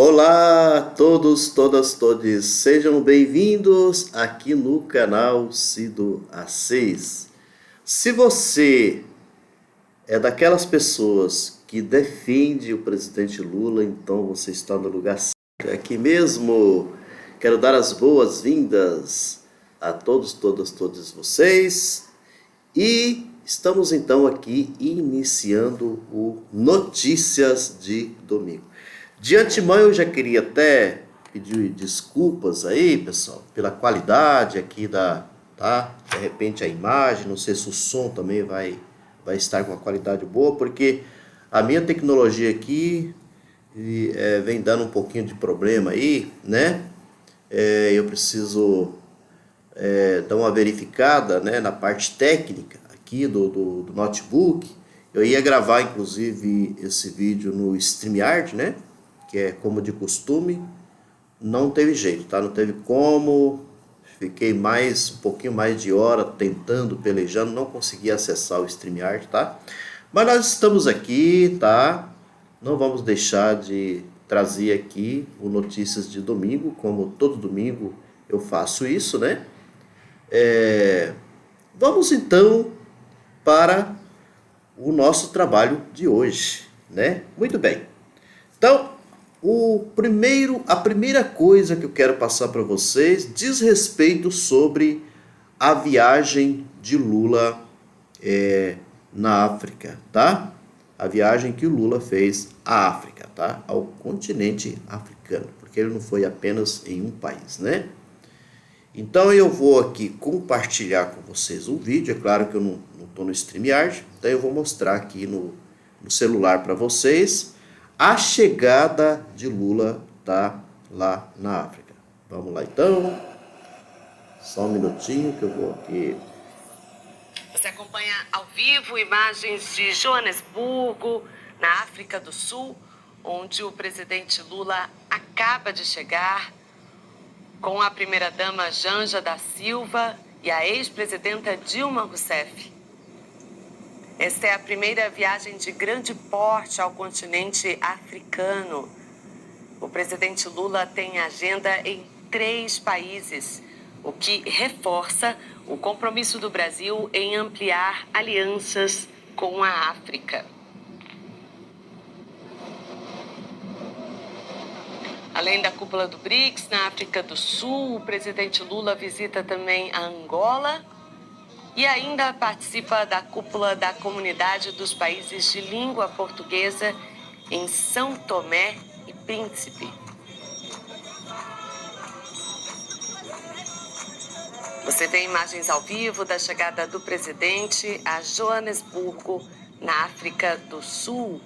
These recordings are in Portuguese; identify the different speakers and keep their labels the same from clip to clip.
Speaker 1: Olá a todos, todas, todes, sejam bem-vindos aqui no canal Cido A6. Se você é daquelas pessoas que defende o presidente Lula, então você está no lugar certo. Aqui mesmo, quero dar as boas-vindas a todos, todas, todos vocês e estamos então aqui iniciando o Notícias de Domingo. De antemão eu já queria até pedir desculpas aí, pessoal, pela qualidade aqui tá? De repente a imagem, não sei se o som também vai estar com uma qualidade boa, porque a minha tecnologia aqui vem dando um pouquinho de problema aí, né? Eu preciso dar uma verificada, né, na parte técnica aqui do notebook. Eu ia gravar inclusive esse vídeo no StreamYard, né? Que é como de costume, não teve jeito, tá? Não teve como, fiquei um pouquinho mais de hora tentando, pelejando, não consegui acessar o StreamYard, tá? Mas nós estamos aqui, tá? Não vamos deixar de trazer aqui o Notícias de Domingo, como todo domingo eu faço isso, né? Vamos então para o nosso trabalho de hoje, né? Muito bem. Então, a primeira coisa que eu quero passar para vocês diz respeito sobre a viagem de Lula na África, tá? A viagem que o Lula fez à África, tá? Ao continente africano, porque ele não foi apenas em um país, né? Então eu vou aqui compartilhar com vocês um vídeo, é claro que eu não estou no StreamYard, então eu vou mostrar aqui no celular para vocês a chegada de Lula, tá, lá na África. Vamos lá então, só um minutinho que eu vou aqui.
Speaker 2: Você acompanha ao vivo imagens de Joanesburgo, na África do Sul, onde o presidente Lula acaba de chegar com a primeira-dama Janja da Silva e a ex-presidenta Dilma Rousseff. Esta é a primeira viagem de grande porte ao continente africano. O presidente Lula tem agenda em 3 países, o que reforça o compromisso do Brasil em ampliar alianças com a África. Além da cúpula do BRICS, na África do Sul, o presidente Lula visita também a Angola e ainda participa da cúpula da Comunidade dos Países de Língua Portuguesa em São Tomé e Príncipe. Você tem imagens ao vivo da chegada do presidente a Joanesburgo, na África do Sul.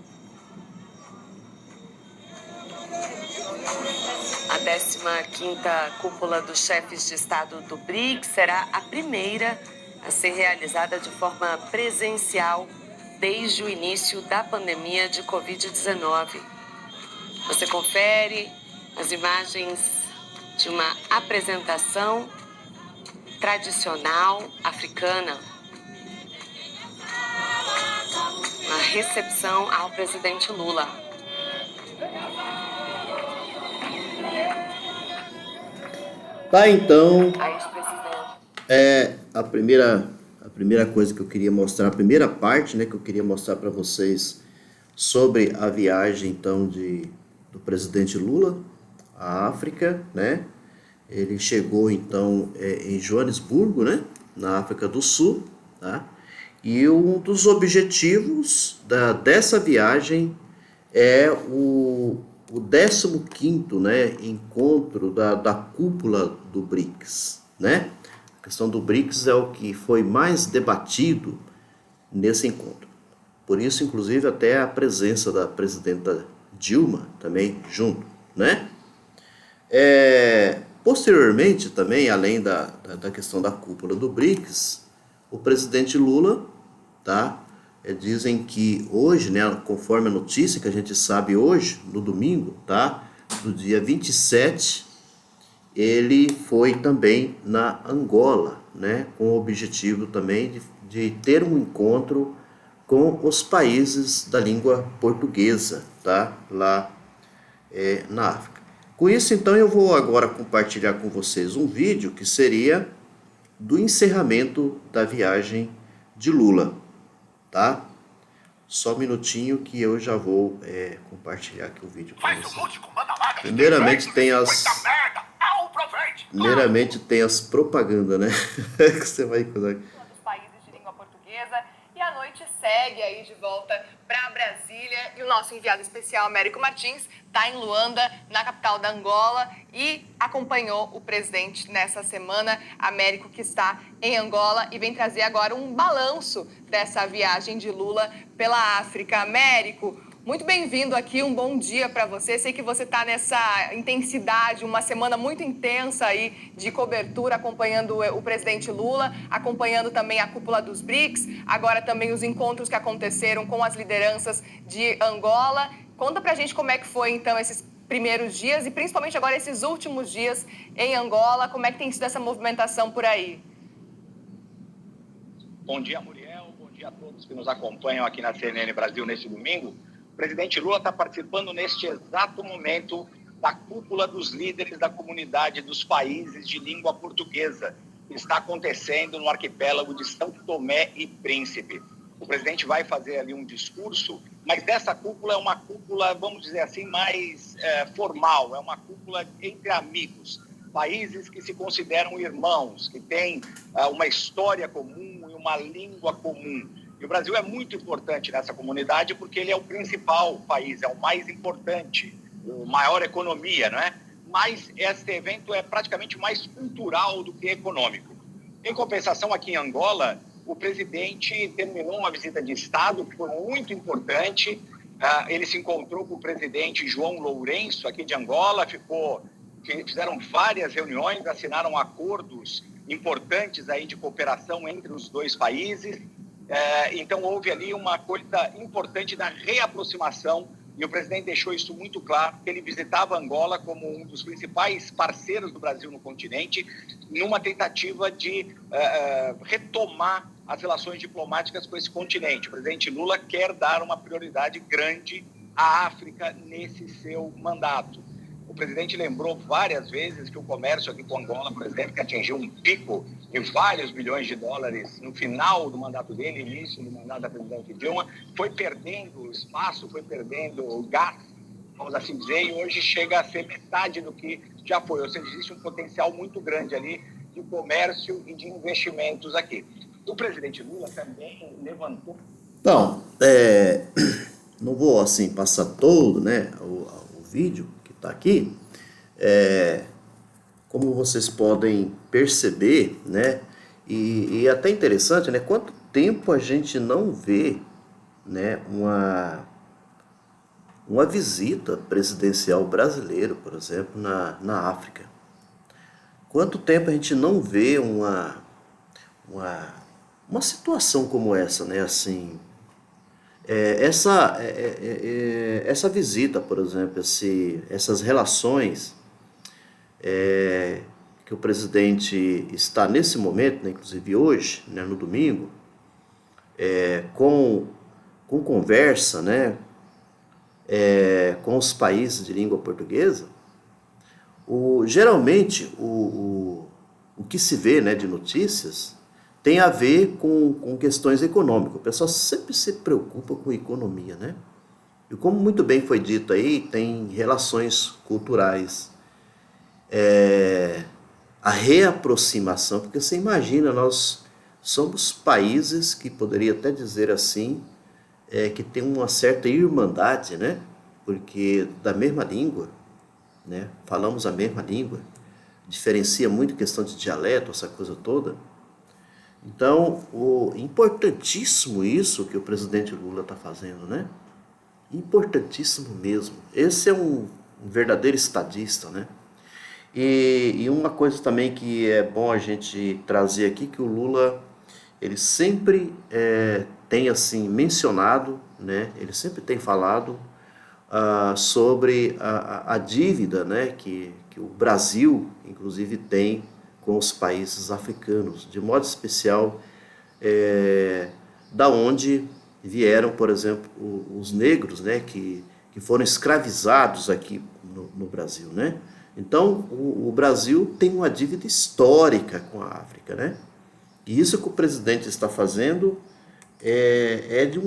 Speaker 2: A 15ª Cúpula dos Chefes de Estado do BRICS será a primeira a ser realizada de forma presencial desde o início da pandemia de Covid-19. Você confere as imagens de uma apresentação tradicional africana, uma recepção ao presidente Lula.
Speaker 1: Tá, então, a primeira coisa que eu queria mostrar, a primeira parte, né, que eu queria mostrar para vocês sobre a viagem, então, do presidente Lula à África, né? Ele chegou, então, em Joanesburgo, né, na África do Sul, tá? E um dos objetivos dessa viagem é o 15º, né, encontro da cúpula do BRICS, né? A questão do BRICS é o que foi mais debatido nesse encontro. Por isso, inclusive, até a presença da presidenta Dilma também junto, né? Posteriormente, também, além da questão da cúpula do BRICS, o presidente Lula, tá? Dizem que hoje, né, conforme a notícia que a gente sabe hoje, no domingo, tá? Do dia 27, ele foi também na Angola, né? Com o objetivo também de ter um encontro com os países da língua portuguesa, tá? Lá na África. Com isso, então, eu vou agora compartilhar com vocês um vídeo que seria do encerramento da viagem de Lula, tá? Só um minutinho que eu já vou compartilhar aqui o vídeo com vocês. Primeiramente tem as propagandas, né? Que você vai coisar.
Speaker 2: Dos países de língua portuguesa, e a noite segue aí de volta para Brasília, e o nosso enviado especial, Américo Martins, está em Luanda, na capital da Angola, e acompanhou o presidente nessa semana. Américo, que está em Angola e vem trazer agora um balanço dessa viagem de Lula pela África. Américo, muito bem-vindo aqui, um bom dia para você. Sei que você está nessa intensidade, uma semana muito intensa aí de cobertura, acompanhando o presidente Lula, acompanhando também a cúpula dos BRICS, agora também os encontros que aconteceram com as lideranças de Angola. Conta pra gente como é que foi, então, esses primeiros dias e principalmente agora esses últimos dias em Angola, como é que tem sido essa movimentação por aí?
Speaker 3: Bom dia, Muriel. Bom dia a todos que nos acompanham aqui na CNN Brasil neste domingo. O presidente Lula está participando neste exato momento da cúpula dos líderes da comunidade dos países de língua portuguesa, que está acontecendo no arquipélago de São Tomé e Príncipe. O presidente vai fazer ali um discurso, mas dessa cúpula é uma cúpula, vamos dizer assim, mais formal, é uma cúpula entre amigos, países que se consideram irmãos, que têm uma história comum e uma língua comum. E o Brasil é muito importante nessa comunidade porque ele é o principal país, é o mais importante, a maior economia, não é? Mas este evento é praticamente mais cultural do que econômico. Em compensação, aqui em Angola, o presidente terminou uma visita de Estado que foi muito importante. Ele se encontrou com o presidente João Lourenço, aqui de Angola, fizeram várias reuniões, assinaram acordos importantes aí de cooperação entre os dois países. Então, houve ali uma coisa importante da reaproximação, e o presidente deixou isso muito claro, que ele visitava Angola como um dos principais parceiros do Brasil no continente, numa tentativa de retomar as relações diplomáticas com esse continente. O presidente Lula quer dar uma prioridade grande à África nesse seu mandato. O presidente lembrou várias vezes que o comércio aqui com Angola, por exemplo, que atingiu um pico de vários bilhões de dólares no final do mandato dele, início do mandato da presidente Dilma, foi perdendo espaço, foi perdendo gás, vamos assim dizer, e hoje chega a ser metade do que já foi. Ou seja, existe um potencial muito grande ali de comércio e de investimentos aqui. O presidente Lula também levantou...
Speaker 1: Então, não vou assim passar todo, né, o vídeo que está aqui. Como vocês podem perceber, né, e é até interessante, né, quanto tempo a gente não vê, né, uma visita presidencial brasileira, por exemplo, na África. Quanto tempo a gente não vê uma situação como essa, né, assim, essa visita, por exemplo, essas relações que o presidente está nesse momento, né, inclusive hoje, né, no domingo, com conversa, né, com os países de língua portuguesa, geralmente o que se vê, né, de notícias tem a ver com questões econômicas. O pessoal sempre se preocupa com economia, né? E como muito bem foi dito aí, tem relações culturais, a reaproximação, porque você imagina, nós somos países que poderia até dizer assim, que tem uma certa irmandade, né? Porque da mesma língua, né? Falamos a mesma língua, diferencia muito questão de dialeto, essa coisa toda. Então, importantíssimo isso que o presidente Lula está fazendo, né? Importantíssimo mesmo. Esse é um verdadeiro estadista, né? E uma coisa também que é bom a gente trazer aqui, que o Lula, ele sempre tem assim mencionado, né? Ele sempre tem falado sobre a dívida, né? que o Brasil, inclusive, tem com os países africanos, de modo especial, da onde vieram, por exemplo, os negros, né, que foram escravizados aqui no Brasil, né? Então, o Brasil tem uma dívida histórica com a África, né? E isso que o presidente está fazendo é de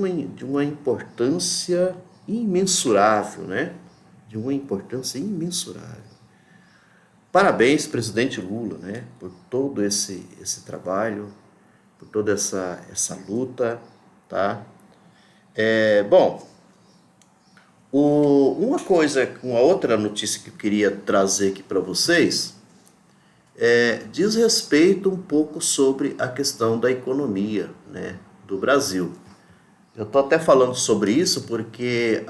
Speaker 1: uma importância imensurável, né? De uma importância imensurável. Parabéns, presidente Lula, né? Por todo esse trabalho, por toda essa luta, tá? Bom, uma outra notícia que eu queria trazer aqui para vocês diz respeito um pouco sobre a questão da economia, né, do Brasil. Eu estou até falando sobre isso porque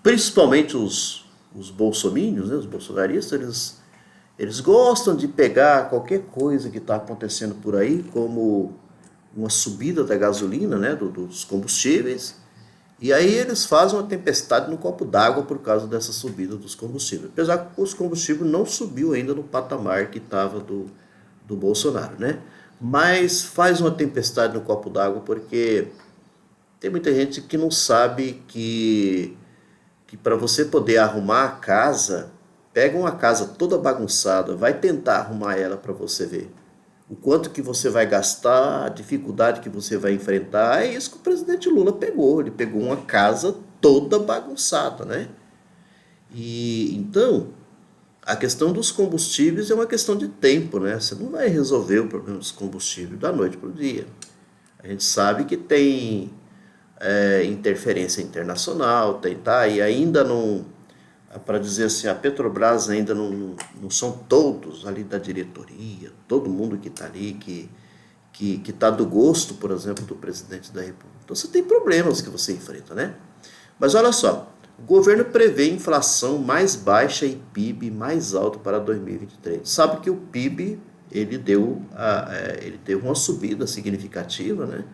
Speaker 1: principalmente os bolsominions, né, os bolsonaristas, eles gostam de pegar qualquer coisa que está acontecendo por aí, como uma subida da gasolina, né, dos combustíveis, e aí eles fazem uma tempestade no copo d'água por causa dessa subida dos combustíveis. Apesar que os combustíveis não subiu ainda no patamar que estava do Bolsonaro, né? Mas faz uma tempestade no copo d'água porque tem muita gente que não sabe que para você poder arrumar a casa, pega uma casa toda bagunçada, vai tentar arrumar ela para você ver o quanto que você vai gastar, a dificuldade que você vai enfrentar. É isso que o presidente Lula pegou. Ele pegou uma casa toda bagunçada, né? E então, a questão dos combustíveis é uma questão de tempo, né? Você não vai resolver o problema dos combustíveis da noite para o dia. A gente sabe que tem interferência internacional, e ainda não, para dizer assim, a Petrobras ainda não são todos ali da diretoria, todo mundo que está ali, que está do gosto, por exemplo, do presidente da República. Então você tem problemas que você enfrenta, né? Mas olha só, o governo prevê inflação mais baixa e PIB mais alto para 2023. Sabe que o PIB ele teve uma subida significativa, né?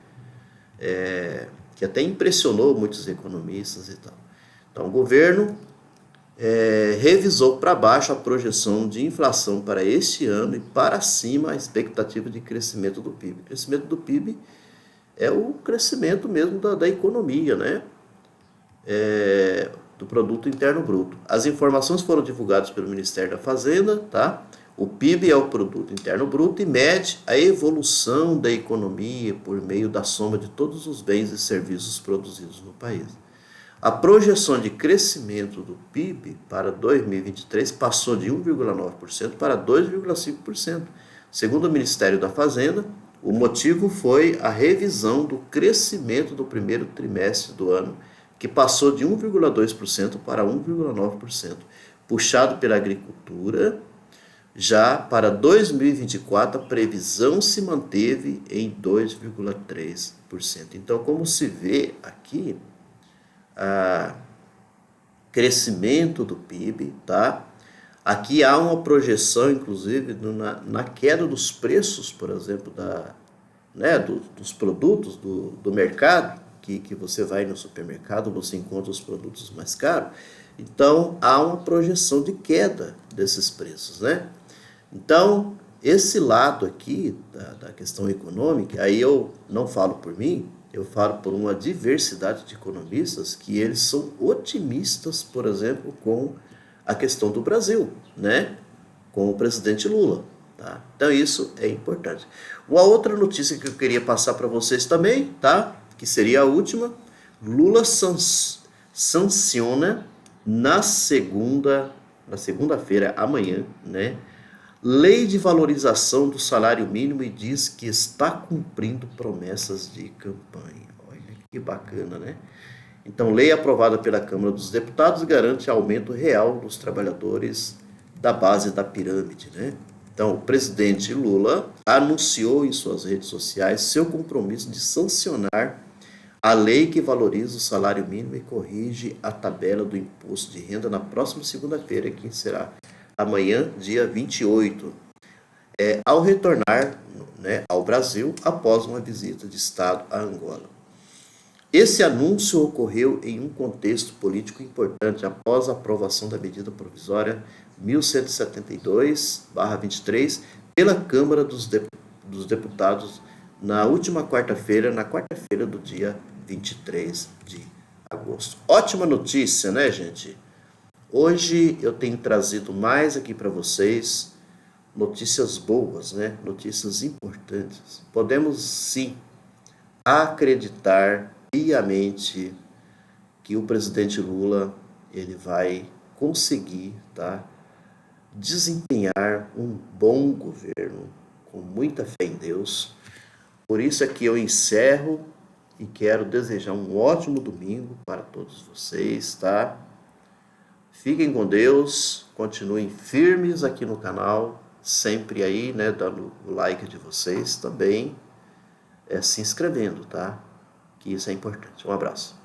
Speaker 1: Que até impressionou muitos economistas e tal. Então o governo revisou para baixo a projeção de inflação para este ano e para cima a expectativa de crescimento do PIB. O crescimento do PIB é o crescimento mesmo da economia, né? Do Produto Interno Bruto. As informações foram divulgadas pelo Ministério da Fazenda, tá? O PIB é o Produto Interno Bruto e mede a evolução da economia por meio da soma de todos os bens e serviços produzidos no país. A projeção de crescimento do PIB para 2023 passou de 1,9% para 2,5%. Segundo o Ministério da Fazenda, o motivo foi a revisão do crescimento do primeiro trimestre do ano, que passou de 1,2% para 1,9%, puxado pela agricultura. Já para 2024, a previsão se manteve em 2,3%. Então, como se vê aqui, crescimento do PIB, tá? Aqui há uma projeção, inclusive, na queda dos preços, por exemplo, dos produtos do mercado, que você vai no supermercado, você encontra os produtos mais caros. Então, há uma projeção de queda desses preços, né? Então, esse lado aqui da questão econômica, aí eu não falo por mim, eu falo por uma diversidade de economistas que eles são otimistas, por exemplo, com a questão do Brasil, né? Com o presidente Lula, tá? Então isso é importante. Uma outra notícia que eu queria passar para vocês também, tá? Que seria a última. Lula sanciona na segunda-feira, amanhã, né? Lei de valorização do salário mínimo e diz que está cumprindo promessas de campanha. Olha que bacana, né? Então, lei aprovada pela Câmara dos Deputados garante aumento real dos trabalhadores da base da pirâmide, né? Então, o presidente Lula anunciou em suas redes sociais seu compromisso de sancionar a lei que valoriza o salário mínimo e corrige a tabela do imposto de renda na próxima segunda-feira, que será amanhã, dia 28, ao retornar, né, ao Brasil após uma visita de Estado a Angola. Esse anúncio ocorreu em um contexto político importante após a aprovação da medida provisória 1172/23 pela Câmara dos Deputados na última quarta-feira, do dia 23 de agosto. Ótima notícia, né, gente? Hoje eu tenho trazido mais aqui para vocês notícias boas, né? Notícias importantes. Podemos sim acreditar piamente que o presidente Lula ele vai conseguir, tá, desempenhar um bom governo com muita fé em Deus. Por isso é que eu encerro e quero desejar um ótimo domingo para todos vocês, tá? Fiquem com Deus, continuem firmes aqui no canal, sempre aí, né, dando o like de vocês também, se inscrevendo, tá? Que isso é importante. Um abraço.